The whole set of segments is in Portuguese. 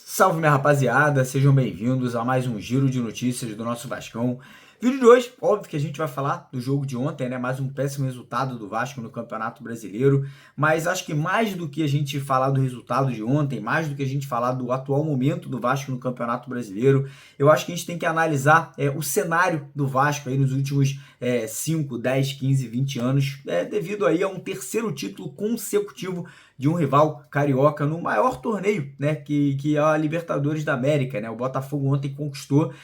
Salve, minha rapaziada, sejam bem-vindos a mais um giro de notícias do nosso Vascão. Vídeo de hoje, óbvio que a gente vai falar do jogo de ontem, né? Mais um péssimo resultado do Vasco no Campeonato Brasileiro, mas acho que mais do que a gente falar do resultado de ontem, mais do que a gente falar do atual momento do Vasco no Campeonato Brasileiro, eu acho que a gente tem que analisar o cenário do Vasco aí nos últimos 5, 10, 15, 20 anos, devido aí a um terceiro título consecutivo de um rival carioca no maior torneio, né, que é a Libertadores da América, né? O Botafogo ontem conquistou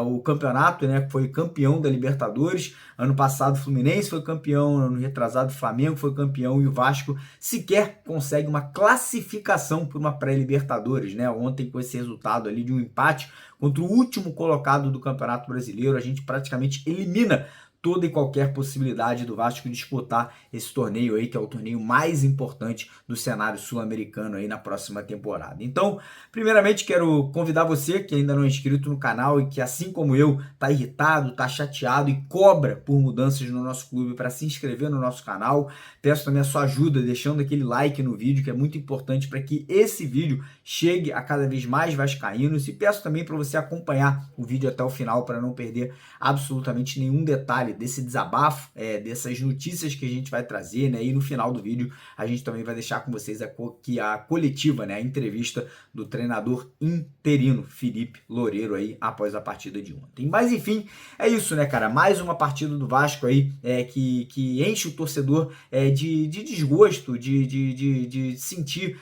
o campeonato, né? Foi campeão da Libertadores. Ano passado o Fluminense foi campeão, ano retrasado o Flamengo foi campeão e o Vasco sequer consegue uma classificação para uma pré-Libertadores, né? Ontem, com esse resultado ali de um empate contra o último colocado do Campeonato Brasileiro, a gente praticamente elimina toda e qualquer possibilidade do Vasco disputar esse torneio aí, que é o torneio mais importante do cenário sul-americano aí na próxima temporada. Então, primeiramente, quero convidar você que ainda não é inscrito no canal e que, assim como eu, tá irritado, tá chateado e cobra por mudanças no nosso clube, para se inscrever no nosso canal. Peço também a sua ajuda, deixando aquele like no vídeo, que é muito importante para que esse vídeo chegue a cada vez mais vascaínos, e peço também para você acompanhar o vídeo até o final para não perder absolutamente nenhum detalhe desse desabafo, dessas notícias que a gente vai trazer, né? E no final do vídeo a gente também vai deixar com vocês a coletiva, né? A entrevista do treinador interino Felipe Loureiro aí após a partida de ontem. Mas enfim, é isso, né, cara? Mais uma partida do Vasco aí que enche o torcedor de desgosto, de sentir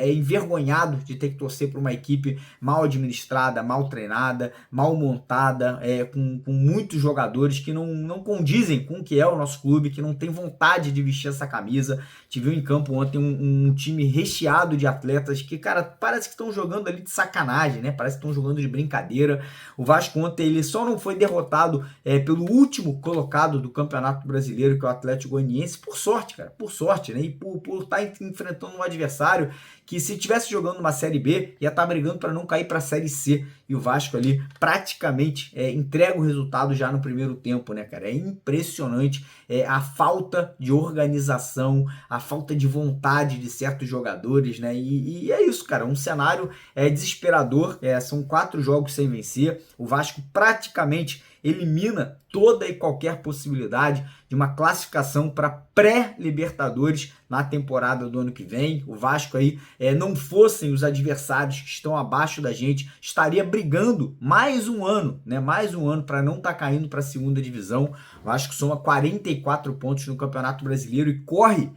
envergonhado de ter que torcer para uma equipe mal administrada, mal treinada, mal montada, com muitos jogadores que não condizem com o que é o nosso clube, que não tem vontade de vestir essa camisa. Te viu em campo ontem um time recheado de atletas que, cara, parece que estão jogando ali de sacanagem, né? Parece que estão jogando de brincadeira. O Vasco ontem, ele só não foi derrotado pelo último colocado do Campeonato Brasileiro, que é o Atlético Goianiense, por sorte, cara, por sorte, né? E por estar enfrentando um adversário que, se estivesse jogando uma Série B, ia estar brigando para não cair para a Série C. E o Vasco ali praticamente entrega o resultado já no primeiro tempo, né, cara? É impressionante a falta de organização, a falta de vontade de certos jogadores, né? E é isso, cara, um cenário desesperador. São 4 jogos sem vencer. O Vasco praticamente elimina toda e qualquer possibilidade de uma classificação para pré-Libertadores na temporada do ano que vem. O Vasco aí, não fossem os adversários que estão abaixo da gente, estaria brigando mais um ano, né? Mais um ano para não estar caindo para a segunda divisão. O Vasco soma 44 pontos no Campeonato Brasileiro e corre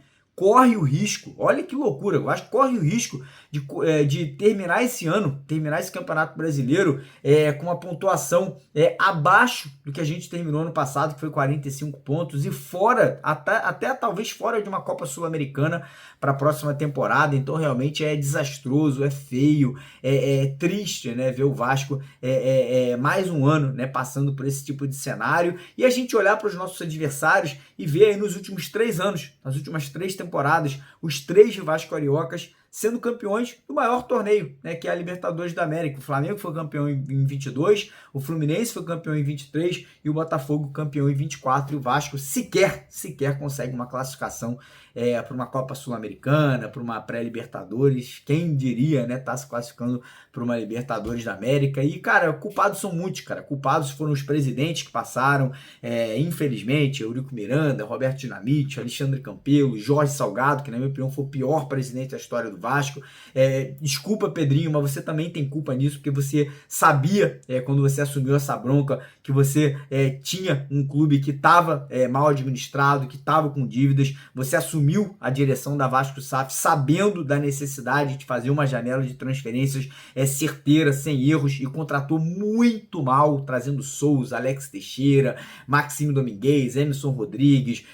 o risco, olha que loucura, eu acho que corre o risco de terminar esse ano, terminar esse Campeonato Brasileiro com uma pontuação abaixo do que a gente terminou ano passado, que foi 45 pontos, e fora, até talvez fora de uma Copa Sul-Americana para a próxima temporada. Então realmente é desastroso, é feio, é triste, né, ver o Vasco mais um ano, né, passando por esse tipo de cenário, e a gente olhar para os nossos adversários e ver aí nos últimos 3 anos, nas últimas 3 temporadas, os 3 rivais cariocas sendo campeões do maior torneio, né, que é a Libertadores da América. O Flamengo foi campeão em 22, o Fluminense foi campeão em 23 e o Botafogo campeão em 24, e o Vasco sequer consegue uma classificação para uma Copa Sul-Americana, para uma pré-Libertadores. Quem diria, né, tá se classificando para uma Libertadores da América. E, cara, culpados são muitos, cara. Culpados foram os presidentes que passaram, infelizmente, Eurico Miranda, Roberto Dinamite, Alexandre Campelo, Jorge Salgado, que na minha opinião foi o pior presidente da história do Vasco. Desculpa, Pedrinho, mas você também tem culpa nisso, porque você sabia, quando você assumiu essa bronca, que você tinha um clube que estava mal administrado, que estava com dívidas. Você assumiu a direção da Vasco SAF sabendo da necessidade de fazer uma janela de transferências certeira, sem erros, e contratou muito mal, trazendo Souza, Alex Teixeira, Maxime Domingues, Emerson Rodrigues,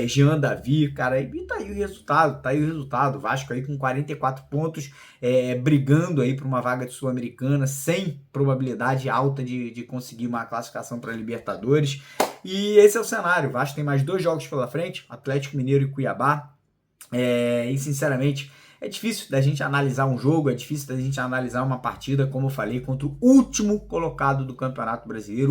Jean Davi, cara, e tá aí o resultado, Vasco aí com 44 pontos, brigando aí por uma vaga de Sul-Americana, sem probabilidade alta de conseguir uma classificação para Libertadores. E esse é o cenário. O Vasco tem mais 2 jogos pela frente, Atlético Mineiro e Cuiabá, e sinceramente é difícil da gente analisar um jogo, é difícil da gente analisar uma partida, como eu falei, contra o último colocado do Campeonato Brasileiro,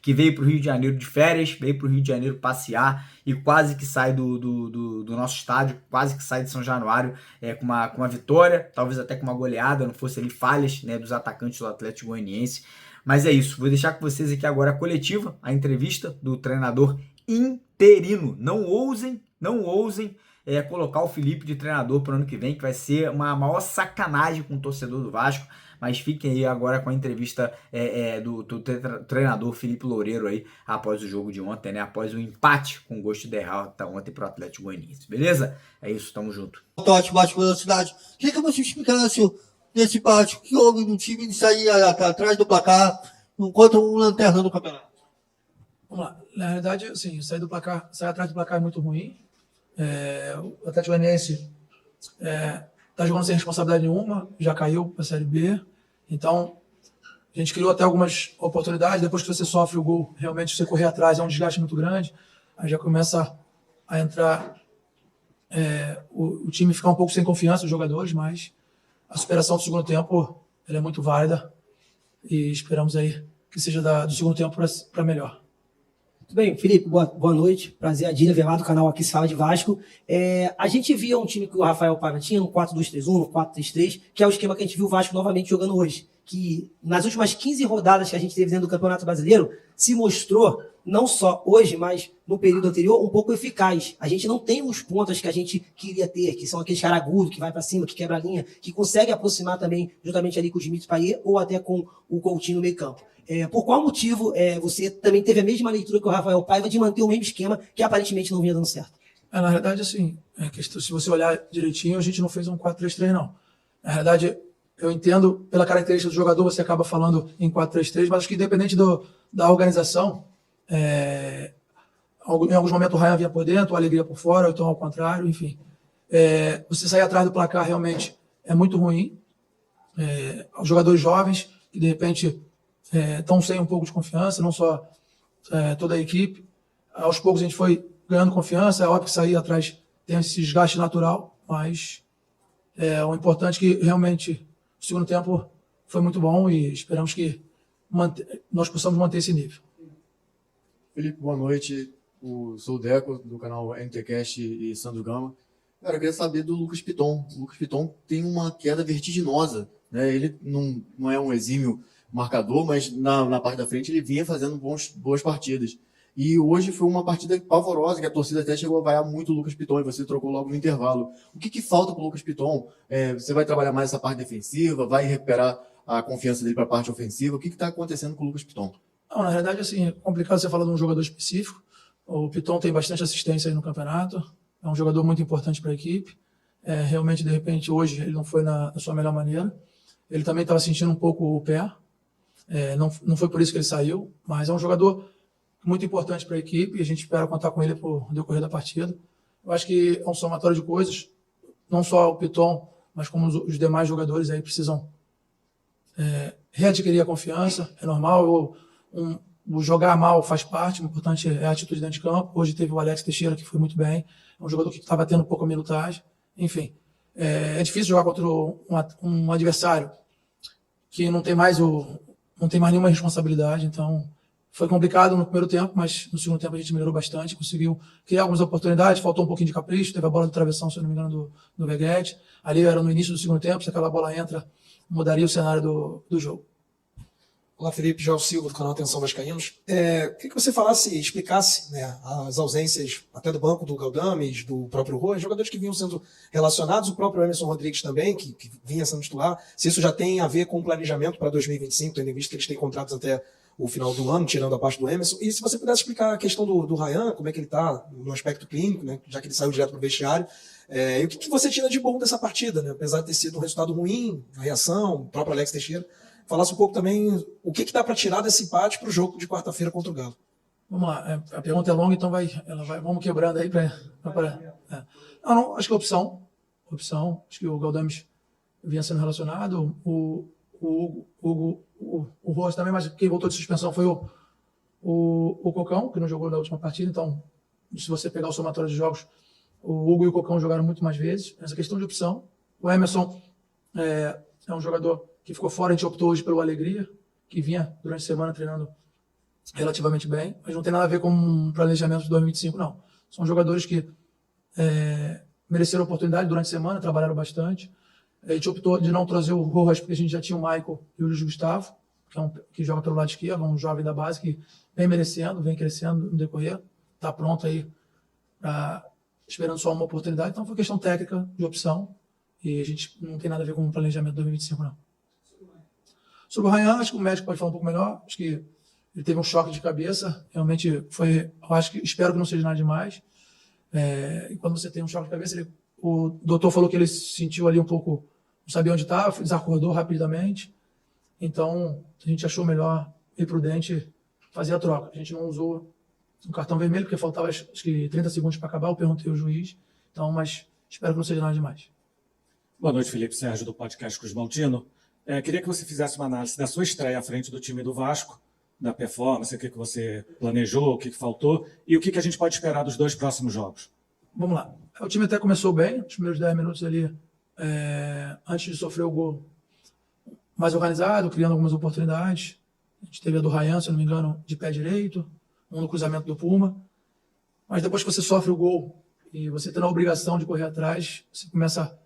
que veio para o Rio de Janeiro de férias, veio para o Rio de Janeiro passear e quase que sai do nosso estádio, quase que sai de São Januário com uma vitória, talvez até com uma goleada, não fosse ali falhas, né, dos atacantes do Atlético Goianiense. Mas é isso, vou deixar com vocês aqui agora a coletiva, a entrevista do treinador interino. Não ousem colocar o Felipe de treinador para o ano que vem, que vai ser uma maior sacanagem com o torcedor do Vasco. Mas fiquem aí agora com a entrevista do treinador Felipe Loureiro aí, após o jogo de ontem, né? Após o empate com gosto de derrota ontem para o Atlético Goianiense. Beleza? É isso, tamo junto. Tote, bate velocidade. O que você explicasse nesse empate? O que houve no time de sair atrás do placar contra um lanterna no campeonato? Vamos lá. Na realidade, assim, sair atrás do placar é muito ruim. O Atlético Goianiense está jogando sem responsabilidade nenhuma, já caiu para a Série B. Então, a gente criou até algumas oportunidades. Depois que você sofre o gol, realmente você correr atrás é um desgaste muito grande. Aí já começa a entrar o time ficar um pouco sem confiança, os jogadores, mas a superação do segundo tempo ela é muito válida e esperamos aí que seja do segundo tempo para melhor. Tudo bem, Felipe, boa noite. Prazer, Adília Velar, do canal Aqui se Fala de Vasco. A gente via um time que o Rafael Paiva tinha no 4-2-3-1, no 4-3-3, que é o esquema que a gente viu o Vasco novamente jogando hoje. Que nas últimas 15 rodadas que a gente teve dentro do Campeonato Brasileiro, se mostrou, não só hoje, mas no período anterior, um pouco eficaz. A gente não tem os pontas que a gente queria ter, que são aqueles caras agudos, que vai para cima, que quebra a linha, que consegue aproximar também, juntamente ali com o Dimitri Payet, ou até com o Coutinho no meio campo. Por qual motivo você também teve a mesma leitura que o Rafael Paiva de manter o mesmo esquema que aparentemente não vinha dando certo? Na verdade, assim, se você olhar direitinho, a gente não fez um 4-3-3, não. Na verdade, eu entendo, pela característica do jogador, você acaba falando em 4-3-3, mas acho que independente da organização, em alguns momentos o Ryan vinha por dentro, a Alegria por fora, ou então ao contrário, enfim. Você sair atrás do placar realmente é muito ruim. Os jogadores jovens, que de repente estão sem um pouco de confiança, não só toda a equipe. Aos poucos a gente foi ganhando confiança, é óbvio que sair atrás tem esse desgaste natural, mas o importante é que realmente o segundo tempo foi muito bom e esperamos que nós possamos manter esse nível. Felipe, boa noite. Sou o Deco, do canal NTCast e Sandro Gama. Cara, eu queria saber do Lucas Piton. O Lucas Piton tem uma queda vertiginosa, né? Ele não é um exímio marcador, mas na parte da frente ele vinha fazendo boas partidas. E hoje foi uma partida pavorosa, que a torcida até chegou a vaiar muito o Lucas Piton, e você trocou logo no intervalo. O que falta para o Lucas Piton? Você vai trabalhar mais essa parte defensiva, vai recuperar a confiança dele para a parte ofensiva? O que está acontecendo com o Lucas Piton? Não, na verdade, assim, é complicado você falar de um jogador específico. O Piton tem bastante assistência aí no campeonato, é um jogador muito importante para a equipe. Realmente, de repente, hoje ele não foi na sua melhor maneira. Ele também estava sentindo um pouco o pé. Não foi por isso que ele saiu, mas é um jogador muito importante para a equipe e a gente espera contar com ele por decorrer da partida. Eu acho que é um somatório de coisas, não só o Piton, mas como os demais jogadores aí precisam readquirir a confiança. É normal, o jogar mal faz parte, o importante é a atitude dentro de campo. Hoje teve o Alex Teixeira, que foi muito bem, é um jogador que estava tendo pouca minutagem. Enfim, é difícil jogar contra um adversário que não tem mais nenhuma responsabilidade, então foi complicado no primeiro tempo, mas no segundo tempo a gente melhorou bastante, conseguiu criar algumas oportunidades, faltou um pouquinho de capricho, teve a bola de travessão, se eu não me engano, do Veguete. Ali era no início do segundo tempo, se aquela bola entra, mudaria o cenário do jogo. Olá, Felipe, João Silva, do canal Atenção Vascaínos. Queria que você explicasse, né, as ausências até do banco do Galdames, do próprio Rua, jogadores que vinham sendo relacionados, o próprio Emerson Rodrigues também, que vinha sendo titular, se isso já tem a ver com o planejamento para 2025, tendo em vista que eles têm contratos até o final do ano, tirando a parte do Emerson, e se você pudesse explicar a questão do Ryan, como é que ele está no aspecto clínico, né, já que ele saiu direto para o vestiário, e o que você tira de bom dessa partida, né, apesar de ter sido um resultado ruim, a reação, o próprio Alex Teixeira, falasse um pouco também o que dá para tirar desse empate para o jogo de quarta-feira contra o Galo. Vamos lá, a pergunta é longa, então vamos quebrando aí para. Não, acho que opção, acho que o Galdames vinha sendo relacionado, o Rojas também, mas quem voltou de suspensão foi o Cocão, que não jogou na última partida, então se você pegar o somatório de jogos, O Hugo e o Cocão jogaram muito mais vezes. Essa questão de opção. O Emerson é um jogador que ficou fora, a gente optou hoje pelo Alegria, que vinha durante a semana treinando relativamente bem, mas não tem nada a ver com um planejamento de 2025, não. São jogadores que mereceram oportunidade durante a semana, trabalharam bastante. A gente optou de não trazer o Rojas, porque a gente já tinha o Michael e o Luiz Gustavo, que joga pelo lado esquerdo, um jovem da base que vem merecendo, vem crescendo no decorrer, está pronto aí, esperando só uma oportunidade. Então foi questão técnica, de opção, e a gente não tem nada a ver com o planejamento de 2025, não. Sobre o Ryan, acho que o médico pode falar um pouco melhor, acho que ele teve um choque de cabeça, realmente foi, eu acho que, espero que não seja nada demais. E quando você tem um choque de cabeça, o doutor falou que ele sentiu ali um pouco, não sabia onde estava, desacordou rapidamente. Então, a gente achou melhor e prudente fazer a troca. A gente não usou o cartão vermelho, porque faltava acho que 30 segundos para acabar, eu perguntei ao juiz. Então, mas espero que não seja nada demais. Boa noite, Felipe Sérgio, do podcast Cruz Maltino. Queria que você fizesse uma análise da sua estreia à frente do time do Vasco, da performance, o que você planejou, o que faltou e o que a gente pode esperar dos 2 próximos jogos. Vamos lá. O time até começou bem, os primeiros 10 minutos ali, antes de sofrer o gol, mais organizado, criando algumas oportunidades. A gente teve a do Ryan, se não me engano, de pé direito, um no cruzamento do Puma. Mas depois que você sofre o gol e você tem a obrigação de correr atrás, você começa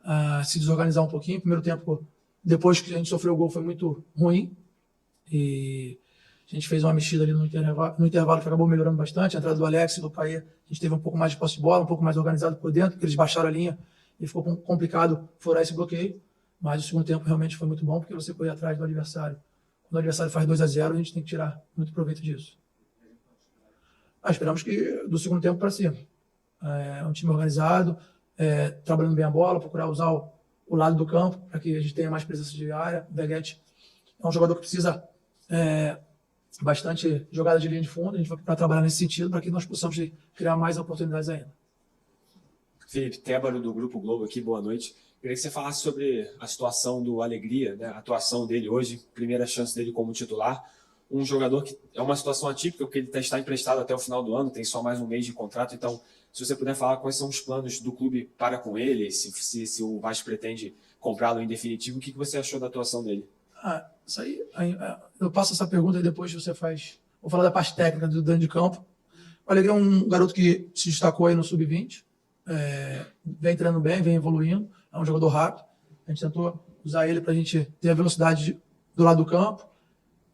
a se desorganizar um pouquinho. O primeiro tempo, depois que a gente sofreu o gol, foi muito ruim. E a gente fez uma mexida ali no intervalo que acabou melhorando bastante. A entrada do Alex e do Paê, a gente teve um pouco mais de posse de bola, um pouco mais organizado por dentro, porque eles baixaram a linha e ficou complicado furar esse bloqueio. Mas o segundo tempo realmente foi muito bom, porque você corre atrás do adversário. Quando o adversário faz 2-0, a gente tem que tirar muito proveito disso. Esperamos que do segundo tempo para cima. É um time organizado, trabalhando bem a bola, procurar usar o lado do campo para que a gente tenha mais presença de área. O Veguete é um jogador que precisa bastante jogada de linha de fundo. A gente vai procurar trabalhar nesse sentido para que nós possamos criar mais oportunidades ainda. Felipe, Tébaro do Grupo Globo aqui, boa noite. Queria que você falasse sobre a situação do Alegria, né? A atuação dele hoje, primeira chance dele como titular. Um jogador que é uma situação atípica, porque ele está emprestado até o final do ano, tem só mais um mês de contrato. Então, se você puder falar quais são os planos do clube para com ele, se o Vasco pretende comprá-lo em definitivo, o que você achou da atuação dele? Isso aí, eu passo essa pergunta e depois você faz. Vou falar da parte técnica do dentro de campo. O Alegria é um garoto que se destacou aí no Sub-20, vem treinando bem, vem evoluindo, é um jogador rápido. A gente tentou usar ele para a gente ter a velocidade do lado do campo.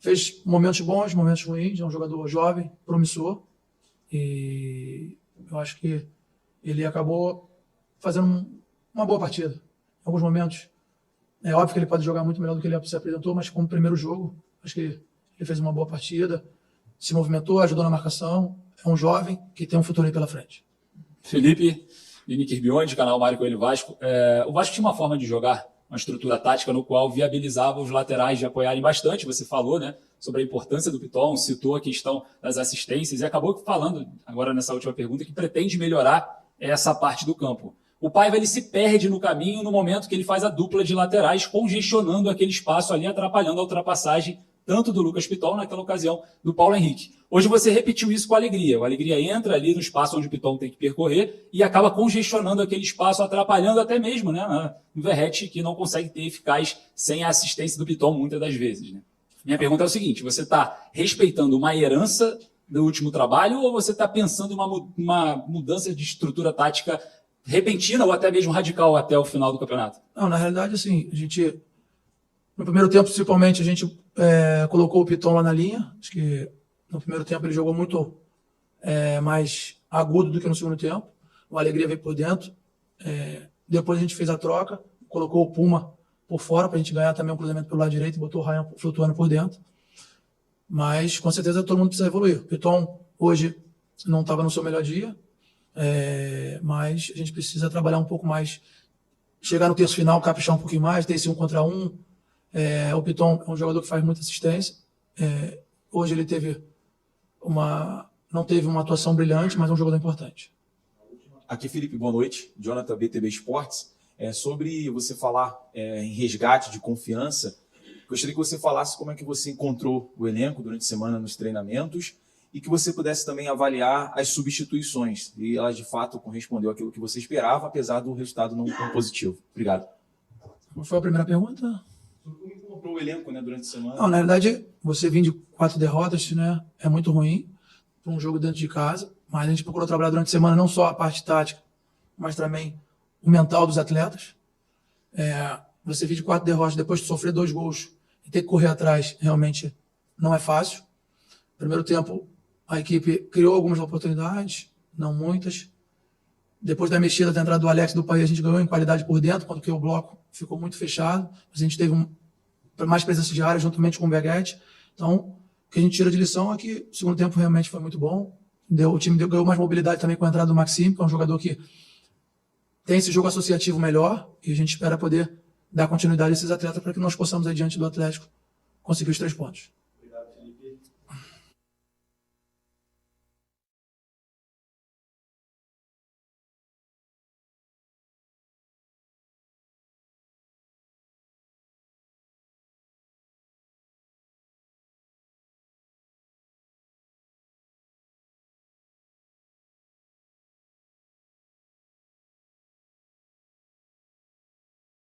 Fez momentos bons, momentos ruins, é um jogador jovem, promissor. E eu acho que ele acabou fazendo uma boa partida. Em alguns momentos, é óbvio que ele pode jogar muito melhor do que ele se apresentou, mas como primeiro jogo, acho que ele fez uma boa partida, se movimentou, ajudou na marcação. É um jovem que tem um futuro aí pela frente. Felipe, Lini Kirbione, canal Mário Coelho Vasco. O Vasco tinha uma forma de jogar, uma estrutura tática no qual viabilizava os laterais de apoiarem bastante. Você falou, né, sobre a importância do Piton, citou a questão das assistências e acabou falando, agora nessa última pergunta, que pretende melhorar essa parte do campo. O Paiva ele se perde no caminho no momento que ele faz a dupla de laterais, congestionando aquele espaço ali, atrapalhando a ultrapassagem tanto do Lucas Piton, naquela ocasião, do Paulo Henrique. Hoje você repetiu isso com o Alegria. O Alegria entra ali no espaço onde o Piton tem que percorrer e acaba congestionando aquele espaço, atrapalhando até mesmo, né, o Verratti, que não consegue ter eficaz sem a assistência do Piton muitas das vezes. Né? Minha pergunta é o seguinte, você está respeitando uma herança do último trabalho ou você está pensando em uma mudança de estrutura tática repentina ou até mesmo radical até o final do campeonato? Não, na realidade, assim, a gente, no primeiro tempo, principalmente, a gente colocou o Piton lá na linha. Acho que no primeiro tempo ele jogou muito mais agudo do que no segundo tempo. O Alegria veio por dentro. Depois a gente fez a troca, colocou o Puma por fora para a gente ganhar também um cruzamento pelo lado direito e botou o Ryan flutuando por dentro. Mas, com certeza, todo mundo precisa evoluir. O Piton, hoje, não estava no seu melhor dia, mas a gente precisa trabalhar um pouco mais, chegar no terço final, caprichar um pouquinho mais, ter esse 1 contra 1. O Piton é um jogador que faz muita assistência. Hoje ele não teve uma atuação brilhante, mas é um jogador importante. Aqui, Felipe, boa noite. Jonathan, BTB Esportes. Sobre você falar em resgate de confiança, gostaria que você falasse como é que você encontrou o elenco durante a semana nos treinamentos e que você pudesse também avaliar as substituições, e ela de fato correspondeu àquilo que você esperava, apesar do resultado não tão positivo. Obrigado. Qual foi a primeira pergunta? Como encontrou o elenco, né, durante a semana? Não, na verdade, você vir de 4 derrotas, né, é muito ruim para um jogo dentro de casa, mas a gente procurou trabalhar durante a semana não só a parte tática, mas também o mental dos atletas. Você vir de 4 derrotas depois de sofrer 2 gols e ter que correr atrás, realmente não é fácil. No primeiro tempo, a equipe criou algumas oportunidades, não muitas. Depois da mexida, da entrada do Alex do País, a gente ganhou em qualidade por dentro, porque o bloco ficou muito fechado. A gente teve mais presença de área juntamente com o Beguete. Então, o que a gente tira de lição é que o segundo tempo realmente foi muito bom. O time ganhou mais mobilidade também com a entrada do Maxime, que é um jogador que tem esse jogo associativo melhor, e a gente espera poder dar continuidade a esses atletas para que nós possamos, aí, diante do Atlético, conseguir os 3 pontos.